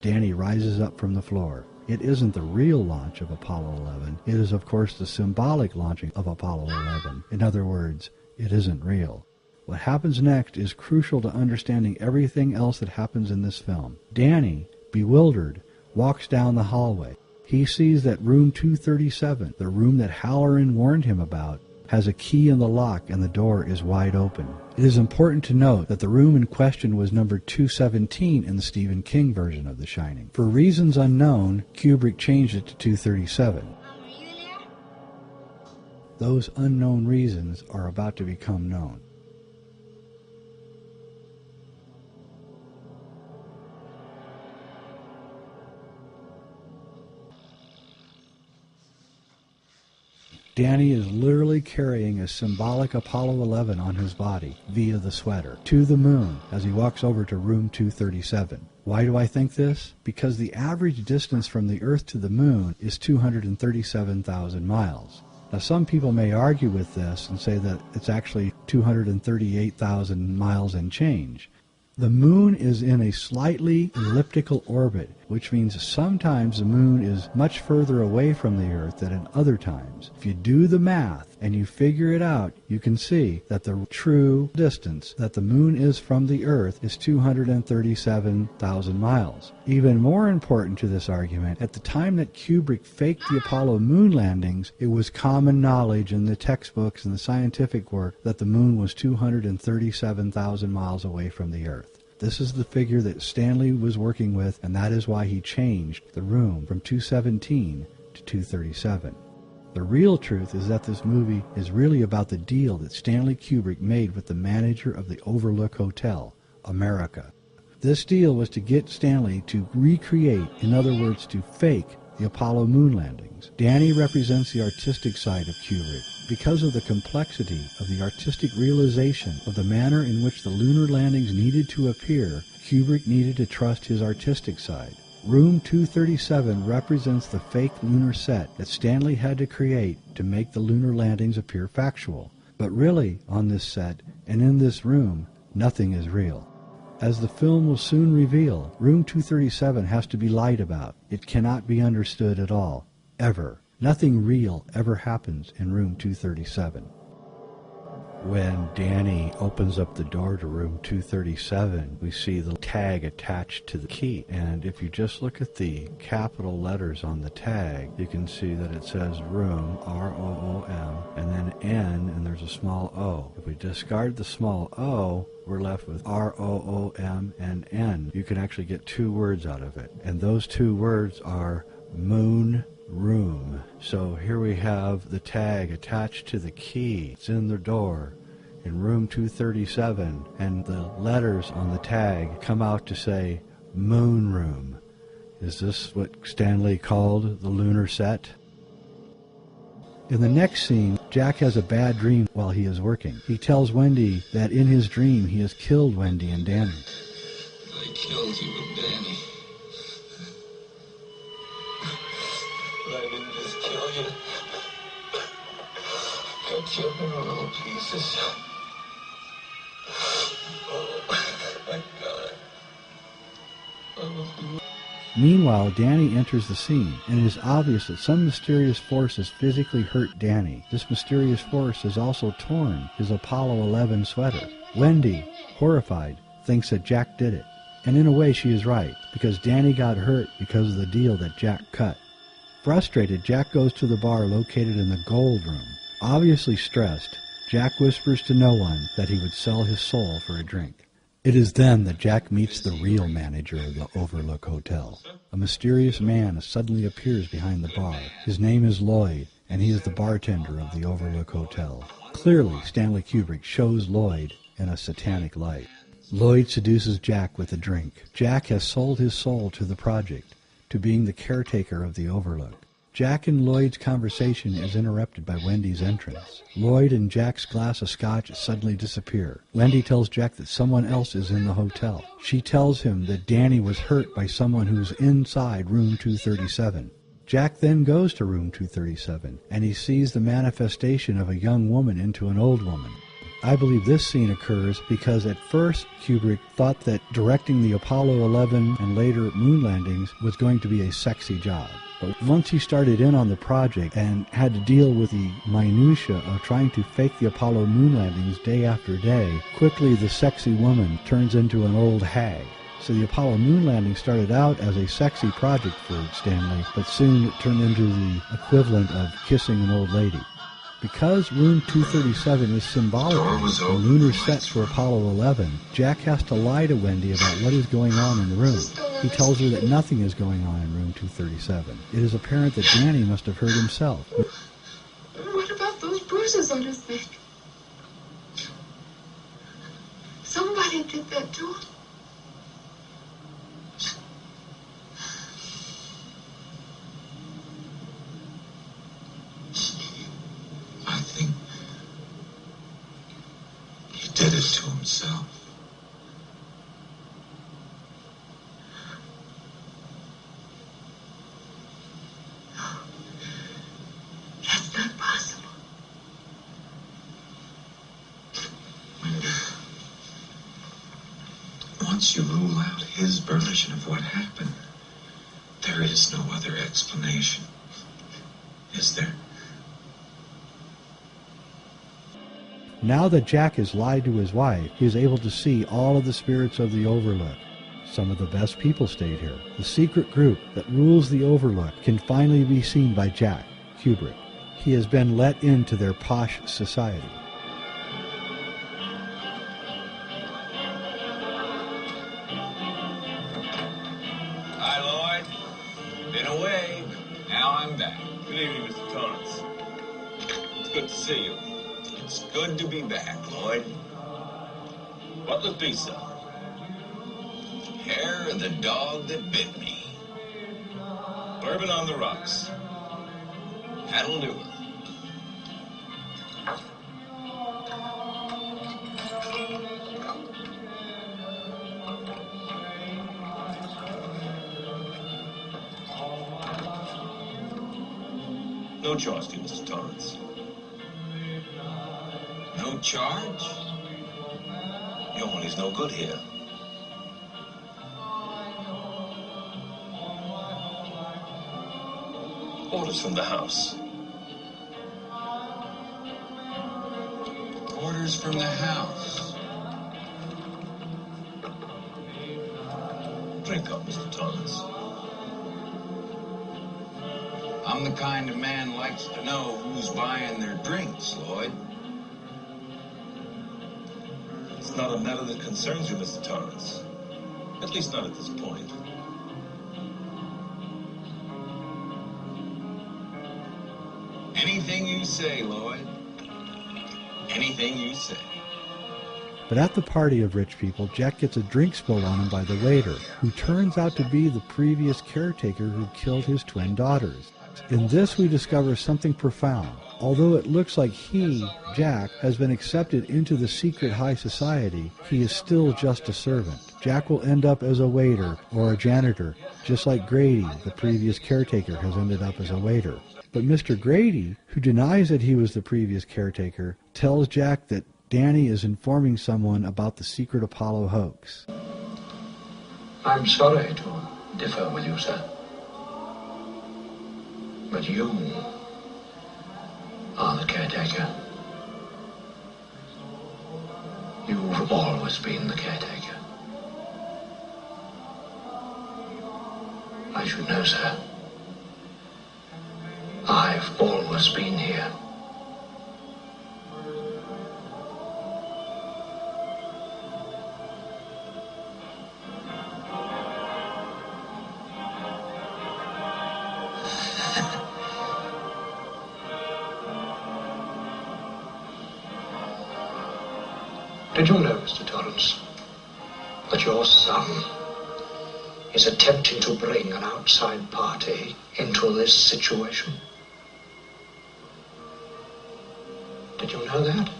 Danny rises up from the floor. It isn't the real launch of Apollo 11. It is, of course, the symbolic launching of Apollo 11. In other words, it isn't real. What happens next is crucial to understanding everything else that happens in this film. Danny, bewildered, walks down the hallway. He sees that room 237, the room that Halloran warned him about, has a key in the lock and the door is wide open. It is important to note that the room in question was number 217 in the Stephen King version of The Shining. For reasons unknown, Kubrick changed it to 237. Those unknown reasons are about to become known. Danny is literally carrying a symbolic Apollo 11 on his body via the sweater to the moon as he walks over to room 237. Why do I think this? Because the average distance from the Earth to the moon is 237,000 miles. Now, some people may argue with this and say that it's actually 238,000 miles and change. The moon is in a slightly elliptical orbit, which means sometimes the moon is much further away from the Earth than at other times. If you do the math and you figure it out, you can see that the true distance that the moon is from the Earth is 237,000 miles. Even more important to this argument, at the time that Kubrick faked the Apollo moon landings, it was common knowledge in the textbooks and the scientific work that the moon was 237,000 miles away from the Earth. This is the figure that Stanley was working with, and that is why he changed the room from 217 to 237. The real truth is that this movie is really about the deal that Stanley Kubrick made with the manager of the Overlook Hotel, America. This deal was to get Stanley to recreate, in other words, to fake the Apollo moon landings. Danny represents the artistic side of Kubrick. Because of the complexity of the artistic realization of the manner in which the lunar landings needed to appear, Kubrick needed to trust his artistic side. Room 237 represents the fake lunar set that Stanley had to create to make the lunar landings appear factual. But really, on this set and in this room, nothing is real. As the film will soon reveal, Room 237 has to be lied about. It cannot be understood at all, ever. Nothing real ever happens in room 237. When Danny opens up the door to room 237, we see the tag attached to the key. And if you just look at the capital letters on the tag, you can see that it says room, R-O-O-M, and then N, and there's a small O. If we discard the small O, we're left with R-O-O-M and N. You can actually get two words out of it. And those two words are moon room. So here we have the tag attached to the key. It's in the door in room 237, and the letters on the tag come out to say moon room. Is this what Stanley called the lunar set? In the next scene, Jack has a bad dream while he is working. He tells Wendy that in his dream he has killed Wendy and Danny. I killed you and Danny. But I didn't just kill you. I killed them in little pieces. Oh, my God. Oh. Meanwhile, Danny enters the scene, and it is obvious that some mysterious force has physically hurt Danny. This mysterious force has also torn his Apollo 11 sweater. Wendy, horrified, thinks that Jack did it. And in a way she is right, because Danny got hurt because of the deal that Jack cut. Frustrated, Jack goes to the bar located in the Gold Room. Obviously stressed, Jack whispers to no one that he would sell his soul for a drink. It is then that Jack meets the real manager of the Overlook Hotel. A mysterious man suddenly appears behind the bar. His name is Lloyd, and he is the bartender of the Overlook Hotel. Clearly, Stanley Kubrick shows Lloyd in a satanic light. Lloyd seduces Jack with a drink. Jack has sold his soul to the project, to being the caretaker of the Overlook. Jack and Lloyd's conversation is interrupted by Wendy's entrance. Lloyd and Jack's glass of scotch suddenly disappear. Wendy tells Jack that someone else is in the hotel. She tells him that Danny was hurt by someone who's inside room 237. Jack then goes to room 237, and he sees the manifestation of a young woman into an old woman. I believe this scene occurs because at first Kubrick thought that directing the Apollo 11 and later moon landings was going to be a sexy job. But once he started in on the project and had to deal with the minutiae of trying to fake the Apollo moon landings day after day, quickly the sexy woman turns into an old hag. So the Apollo moon landing started out as a sexy project for Stanley, but soon it turned into the equivalent of kissing an old lady. Because room 237 is symbolic of the lunar set for Apollo 11, Jack has to lie to Wendy about what is going on in the room. He tells her that nothing is going on in room 237. It is apparent that Danny must have hurt himself. What about those bruises on his neck? Somebody did that to him. I think he did it to himself. That's not possible. Once you rule out his version of what happened, there is no other explanation, is there? Now that Jack has lied to his wife, he is able to see all of the spirits of the Overlook. Some of the best people stayed here. The secret group that rules the Overlook can finally be seen by Jack, Kubrick. He has been let into their posh society. Hi, Lloyd. Been away. Now I'm back. Good evening, Mr. Torrance. It's good to see you. It's good to be back, Lloyd. What'll it be, sir? Hair of the dog that bit me. Bourbon on the rocks. That'll do it. No charge to you, Mr. Torrance. No charge? Your money's no good here. Orders from the house. Orders from the house. Drink up, Mr. Torrance. I'm the kind of man likes to know who's buying their drinks, Lloyd. It's not a matter that concerns you, Mr. Torrance. At least not at this point. Anything you say, Lloyd. Anything you say. But at the party of rich people, Jack gets a drink spilled on him by the waiter, who turns out to be the previous caretaker who killed his twin daughters. In this we discover something profound. Although it looks like he, Jack, has been accepted into the secret high society, he is still just a servant. Jack will end up as a waiter or a janitor, just like Grady, the previous caretaker, has ended up as a waiter. But Mr. Grady, who denies that he was the previous caretaker, tells Jack that Danny is informing someone about the secret Apollo hoax. I'm sorry to differ with you, sir. But you are the caretaker. You've always been the caretaker. I should know, sir. I've always been here. Did you know, Mr. Torrance, that your son is attempting to bring an outside party into this situation? Did you know that?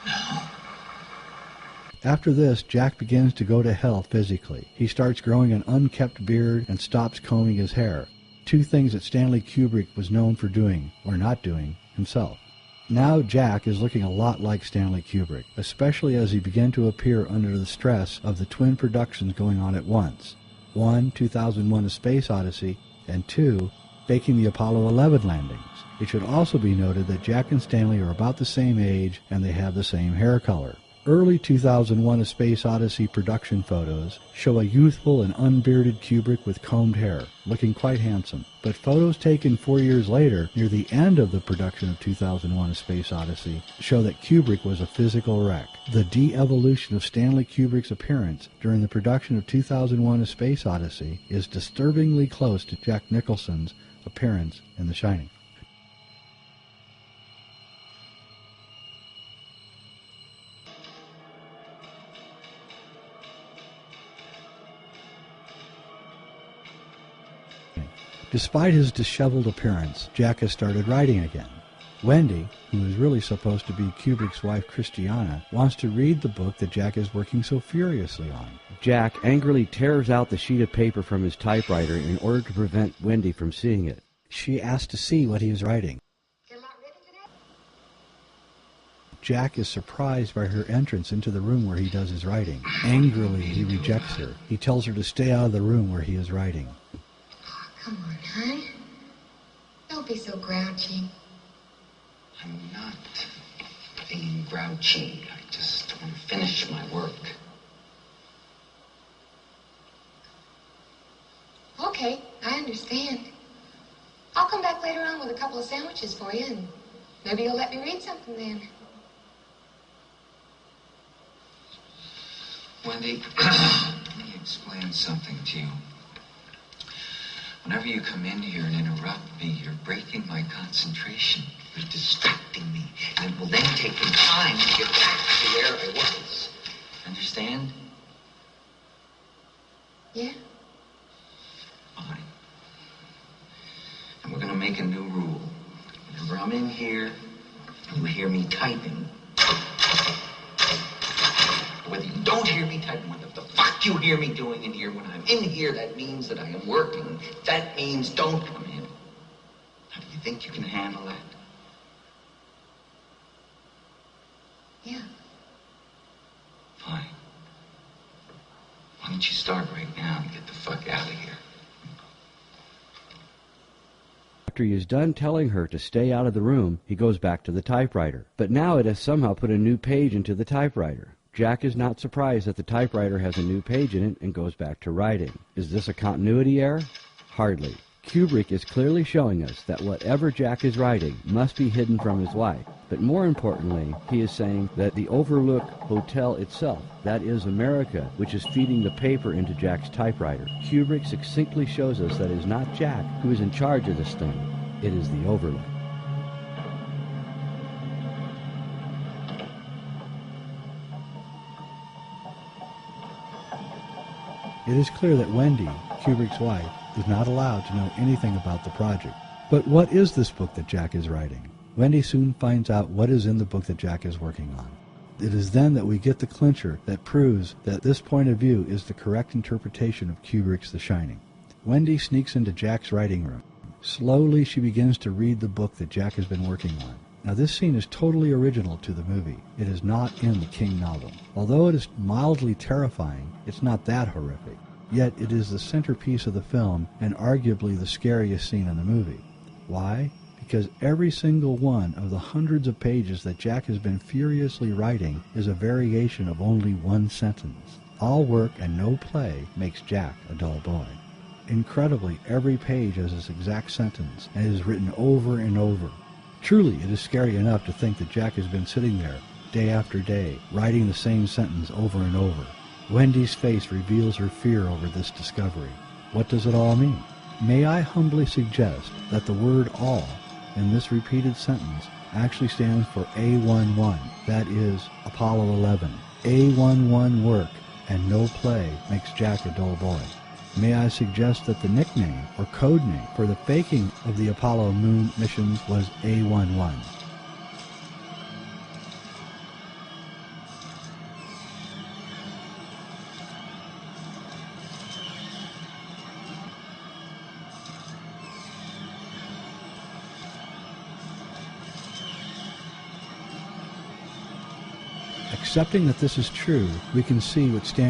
No. After this, Jack begins to go to hell physically. He starts growing an unkempt beard and stops combing his hair. two things that Stanley Kubrick was known for doing, or not doing, himself. Now Jack is looking a lot like Stanley Kubrick, especially as he began to appear under the stress of the twin productions going on at once. 1, 2001: A Space Odyssey, and 2, faking the Apollo 11 landings. It should also be noted that Jack and Stanley are about the same age and they have the same hair color. Early 2001: A Space Odyssey production photos show a youthful and unbearded Kubrick with combed hair, looking quite handsome. But photos taken 4 years later, near the end of the production of 2001: A Space Odyssey, show that Kubrick was a physical wreck. The de-evolution of Stanley Kubrick's appearance during the production of 2001: A Space Odyssey is disturbingly close to Jack Nicholson's appearance in The Shining. Despite his disheveled appearance, Jack has started writing again. Wendy, who is really supposed to be Kubrick's wife Christiana, wants to read the book that Jack is working so furiously on. Jack angrily tears out the sheet of paper from his typewriter in order to prevent Wendy from seeing it. She asks to see what he is writing. Jack is surprised by her entrance into the room where he does his writing. Angrily, he rejects her. He tells her to stay out of the room where he is writing. Come on, hon. Don't be so grouchy. I'm not being grouchy. I just want to finish my work. Okay, I understand. I'll come back later on with a couple of sandwiches for you, and maybe you'll let me read something then. Wendy, let me explain something to you. Whenever you come in here and interrupt me, you're breaking my concentration. You're distracting me. And it will then take me time to get back to where I was. Understand? Yeah? Fine. And we're going to make a new rule. Whenever I'm in here, you hear me typing. Whether you don't hear me typing, what the fuck you hear me doing in here, when I'm in here, that means that I am working. That means don't come in. How do you think you can handle that? Yeah. Fine. Why don't you start right now and get the fuck out of here? After he is done telling her to stay out of the room, he goes back to the typewriter. But now it has somehow put a new page into the typewriter. Jack is not surprised that the typewriter has a new page in it and goes back to writing. Is this a continuity error? Hardly. Kubrick is clearly showing us that whatever Jack is writing must be hidden from his wife. But more importantly, he is saying that the Overlook Hotel itself, that is America, which is feeding the paper into Jack's typewriter. Kubrick succinctly shows us that it is not Jack who is in charge of this thing. It is the Overlook. It is clear that Wendy, Kubrick's wife, is not allowed to know anything about the project. But what is this book that Jack is writing? Wendy soon finds out what is in the book that Jack is working on. It is then that we get the clincher that proves that this point of view is the correct interpretation of Kubrick's The Shining. Wendy sneaks into Jack's writing room. Slowly she begins to read the book that Jack has been working on. Now this scene is totally original to the movie. It is not in the King novel. Although it is mildly terrifying, it's not that horrific. Yet it is the centerpiece of the film and arguably the scariest scene in the movie. Why? Because every single one of the hundreds of pages that Jack has been furiously writing is a variation of only one sentence. All work and no play makes Jack a dull boy. Incredibly, every page has this exact sentence and it is written over and over. Truly, it is scary enough to think that Jack has been sitting there, day after day, writing the same sentence over and over. Wendy's face reveals her fear over this discovery. What does it all mean? May I humbly suggest that the word all in this repeated sentence actually stands for A11, that is, Apollo 11. A11 work and no play makes Jack a dull boy. May I suggest that the nickname or code name for the faking of the Apollo moon missions was A11. Accepting that this is true, we can see what Stanley